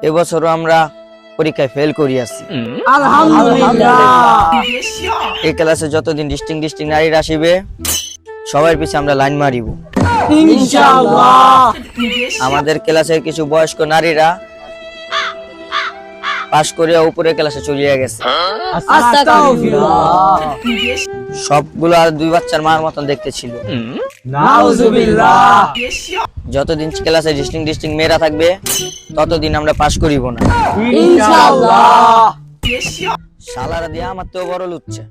এবছরও আমরা পরীক্ষায় ফেল করি আছি। আলহামদুলিল্লাহ। এই ক্লাসে যতদিন ডিস্টিং নারীরা আসিবে সবার পিছে আমরা লাইন মারিব ইনশাআল্লাহ। আমাদের ক্লাসের কিছু বয়স্ক নারীরা পাশ করে উপরে ক্লাসে চলিয়ে গেছে। আস্তাগফিরুল্লাহ। সবগুলো আর দুই বাচ্চার মার মতন দেখতে ছিল। নাউজুবিল্লাহ। যতদিন ক্লাসে ডিস্টিং মেয়েরা থাকবে ততদিন আমরা পাশ করিব না। ইনশাআল্লাহ। শালারা দিয়ে আমার তো বড় লুচ্ছে।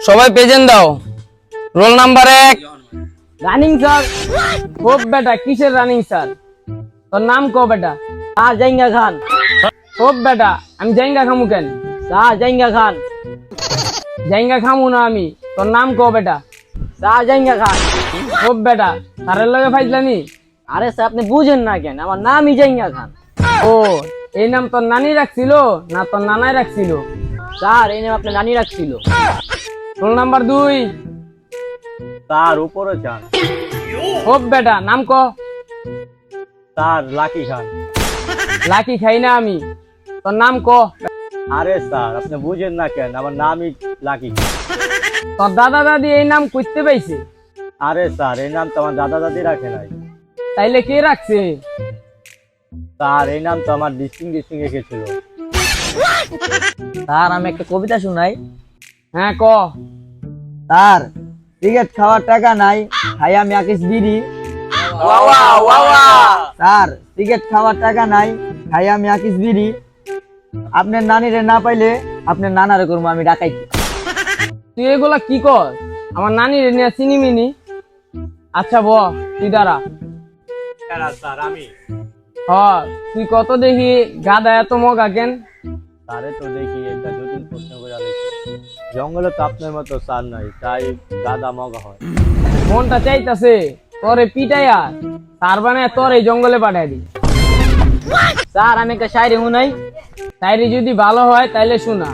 সবাই প্রেজেন্ট দাও। Roll number 1 running sir. খুব বেটা কিসের রানিং স্যার? তোর নাম কো বেটা? স্যার জাইঙ্গা খান। খুব বেটা আমি জাইঙ্গা খামু কেন? স্যার জাইঙ্গা খান। জাইঙ্গা খামু না আমি। তোর নাম কো বেটা? স্যার জাইঙ্গা খান। খুব বেটা তারের লগে ফাইজলানি? আরে স্যার আপনি বুঝেন না কেন, আমার নামই জাইঙ্গা খান। ও এই নাম তোর নানি রাখছিল না তোর নানাই রাখছিল? স্যার এই নাম আপনার নানি রাখছিল। রোল নাম্বার 2 স্যার উপরে যান। খুব বেটা নাম কো? স্যার লাকি খান। লাকি খাই না আমি। তোর নাম কো? আরে স্যার আপনি বুঝেন না কেন, আমার নামই লাকি খান। তোর দাদা দাদি এই নাম কইতে পাইছে? আরে স্যার এই নাম তো আমার দাদা দাদি রাখে নাই। তাইলে কে রাখছে? স্যার এই নাম তো আমার ডিস্টিং রেখেছিল। স্যার আমি একটা কবিতা শুনাই। হ্যাঁ ক। স্যার সিগারেট খাওয়ার টাকা নাই, খাই আমি আকিস বিড়ি। স্যার সিগারেট খাওয়ার টাকা নাই, খাই আমি আকিস বিড়ি। আপনার নানিরে না পাইলে আপনার নানারে করবো আমি ডাকাইতি। তুই এগুলা কি কর? আমার নানি রে নিয়ে চিনিমিনি। আচ্ছা ব তুই দাঁড়া। স্যার আমি হ তুই কত দেখি গাদা এত মগা কেন? স্যারে তো দেখি একটা জটিল প্রশ্ন করে আলেছি। জঙ্গলে তো আপনার মতো স্যার নাই, তাই দাদা মগা হয়। মনটা চাইতাছে তোরে পিটাইয়া তার বানায় তোর এই জঙ্গলে পাঠাই দি। স্যার আমি একটা শায়রি শুনাই। তাইরে যদি ভালো হয় তাইলে শোনা,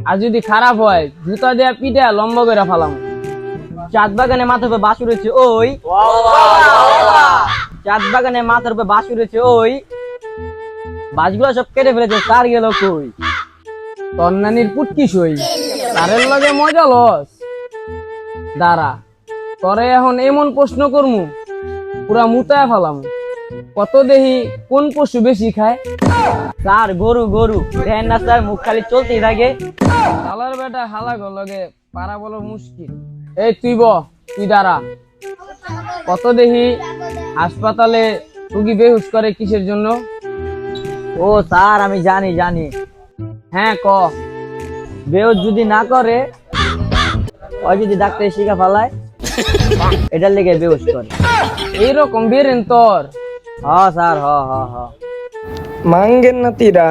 আর যদি খারাপ হয় জুতা দেয়া পিটাইয়া লম্বা করে ফালাম। চাঁদ বাগানে মাথার উপরে বাস উড়েছে ওই। চাঁদ বাগানে মাথার উপরে বাস উড়েছে ওই। বাসগুলো সব কেটে ফেলেছে, স্যার গেল কই? তোর নানির পুটকি সই তারের লগে মজা লস। দাঁড়া তোরে এখন এমন প্রশ্ন করমু পুরা মুতায় ফালাম। কত দেহি কোন পশু বেশি খায়? স্যার গরু গরু। দেখেন না স্যার মুখ খালি চলতেই থাকে। শালার বেটা হালা লগে পারা বলো মুশকিল। এই তুই দাঁড়া। কত দেহি হাসপাতালে রুগী বেহুশ করে কিসের জন্য? ও স্যার আমি জানি জানি। হ্যাঁ ক। বেহুশ যদি না করে, ওই যদি ডাক্তার শিখা ফেলায়, এটার লেগে বেহুশ করে। এইরকম বেরেন তোর হ স্যার হ হ হ। মাঙ্গের নাতিরা